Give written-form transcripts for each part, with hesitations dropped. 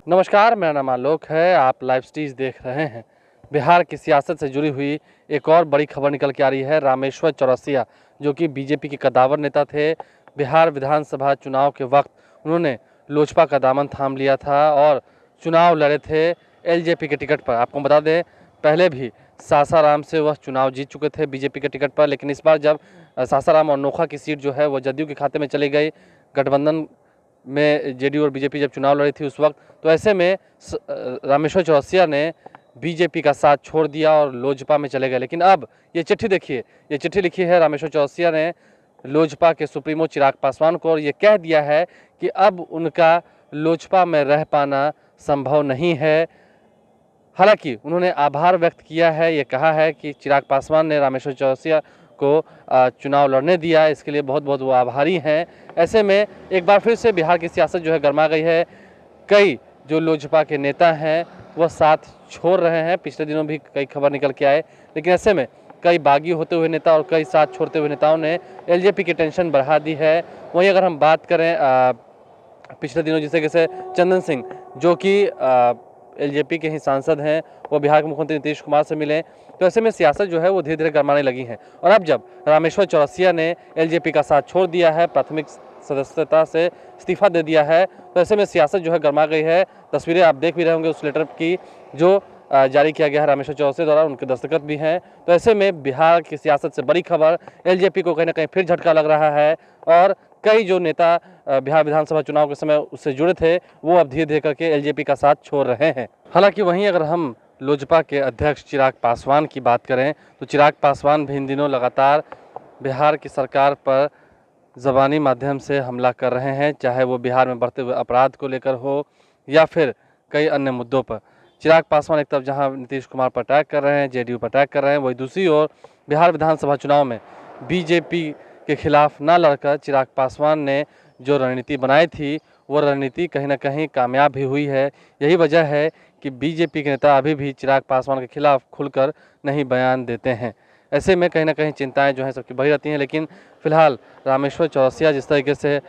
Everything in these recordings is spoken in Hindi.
नमस्कार, मेरा नाम आलोक है। आप लाइव स्टीज देख रहे हैं। बिहार की सियासत से जुड़ी हुई एक और बड़ी खबर निकल के आ रही है। रामेश्वर चौरसिया, जो कि बीजेपी के कद्दावर नेता थे, बिहार विधानसभा चुनाव के वक्त उन्होंने लोजपा का दामन थाम लिया था और चुनाव लड़े थे एलजेपी के टिकट पर। आपको बता दें, पहले भी सासाराम से वह चुनाव जीत चुके थे बीजेपी के टिकट पर, लेकिन इस बार जब सासाराम और नोखा की सीट जो है वो जदयू के खाते में चली गई, गठबंधन में जेडीयू और बीजेपी जब चुनाव लड़ी थी उस वक्त, तो ऐसे में रामेश्वर चौरसिया ने बीजेपी का साथ छोड़ दिया और लोजपा में चले गए। लेकिन अब ये चिट्ठी देखिए, ये चिट्ठी लिखी है रामेश्वर चौरसिया ने लोजपा के सुप्रीमो चिराग पासवान को, और ये कह दिया है कि अब उनका लोजपा में रह पाना संभव नहीं है। हालांकि उन्होंने आभार व्यक्त किया है, ये कहा है कि चिराग पासवान ने रामेश्वर चौरसिया को चुनाव लड़ने दिया, इसके लिए बहुत बहुत वो आभारी हैं। ऐसे में एक बार फिर से बिहार की सियासत जो है गर्मा गई है। कई जो लोजपा के नेता हैं वह साथ छोड़ रहे हैं। पिछले दिनों भी कई खबर निकल के आए, लेकिन ऐसे में कई बागी होते हुए नेता और कई साथ छोड़ते हुए नेताओं ने एलजेपी की टेंशन बढ़ा दी है। वहीं अगर हम बात करें पिछले दिनों जैसे चंदन सिंह, जो कि एलजेपी के ही सांसद हैं, वो बिहार के मुख्यमंत्री नीतीश कुमार से मिले, तो ऐसे में सियासत जो है वो धीरे धीरे गरमाने लगी है। और अब जब रामेश्वर चौरसिया ने एलजेपी का साथ छोड़ दिया है, प्राथमिक सदस्यता से इस्तीफा दे दिया है, तो ऐसे में सियासत जो है गरमा गई है। तस्वीरें आप देख भी रहे होंगे उस लेटर की जो जारी किया गया है रामेश्वर चौरसिया द्वारा, उनके दस्तखत भी हैं। तो ऐसे में बिहार की सियासत से बड़ी खबर, एलजेपी को कहीं ना कहीं फिर झटका लग रहा है और कई जो नेता बिहार विधानसभा चुनाव के समय उससे जुड़े थे वो अब धीरे धीरे करके एलजेपी का साथ छोड़ रहे हैं। हालांकि वहीं अगर हम लोजपा के अध्यक्ष चिराग पासवान की बात करें तो चिराग पासवान भी इन दिनों लगातार बिहार की सरकार पर ज़बानी माध्यम से हमला कर रहे हैं, चाहे वो बिहार में बढ़ते हुए अपराध को लेकर हो या फिर कई अन्य मुद्दों पर। चिराग पासवान एक तरफ जहां नीतीश कुमार पर अटैक कर रहे हैं, जेडीयू पर अटैक कर रहे हैं, वही दूसरी ओर बिहार विधानसभा चुनाव में बीजेपी के खिलाफ न लड़कर चिराग पासवान ने जो रणनीति बनाई थी वो रणनीति कहीं ना कहीं कामयाब भी हुई है। यही वजह है कि बीजेपी के नेता अभी भी चिराग पासवान के खिलाफ खुलकर नहीं बयान देते हैं। ऐसे में कहीं ना कहीं चिंताएं जो हैं सबकी बढ़ी रहती हैं। लेकिन फिलहाल रामेश्वर चौरसिया जिस तरीके से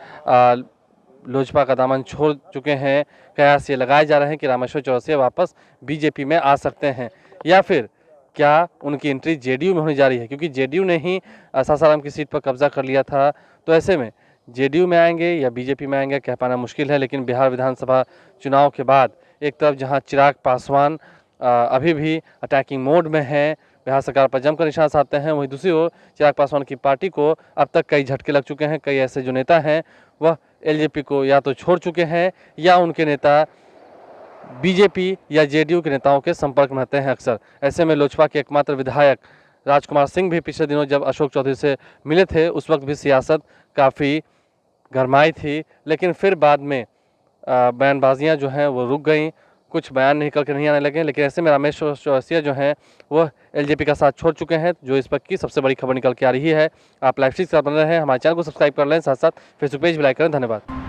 लोजपा का दामन छोड़ चुके हैं, कयास ये लगाए जा रहे हैं कि रामेश्वर चौरसिया वापस बीजेपी में आ सकते हैं या फिर क्या उनकी एंट्री जेडीयू में होने जा रही है, क्योंकि जेडीयू ने ही सासाराम की सीट पर कब्जा कर लिया था। तो ऐसे में जेडीयू में आएंगे या बीजेपी में आएंगे कह पाना मुश्किल है। लेकिन बिहार विधानसभा चुनाव के बाद एक तरफ जहां चिराग पासवान अभी भी अटैकिंग मोड में हैं, बिहार सरकार पर जमकर निशाना साधते हैं, वहीं दूसरी ओर चिराग पासवान की पार्टी को अब तक कई झटके लग चुके हैं। कई ऐसे जो नेता हैं वह एलजेपी को या तो छोड़ चुके हैं या उनके नेता बीजेपी या जेडीयू के नेताओं के संपर्क में रहते हैं अक्सर। ऐसे में लोजपा के एकमात्र विधायक राजकुमार सिंह भी पिछले दिनों जब अशोक चौधरी से मिले थे उस वक्त भी सियासत काफ़ी गरमाई थी, लेकिन फिर बाद में बयानबाजियां जो हैं वो रुक गईं, कुछ बयान निकल के नहीं आने लगे। लेकिन ऐसे में रामेश्वर चौरसिया जो हैं वह एलजेपी का साथ छोड़ चुके हैं, जो इस वक्त की सबसे बड़ी खबर निकल के आ रही है। आप लाइव स्ट्रीम से बन रहे हैं, हमारे चैनल को सब्सक्राइब कर लें, साथ साथ फेसबुक पेज भी लाइक करें। धन्यवाद।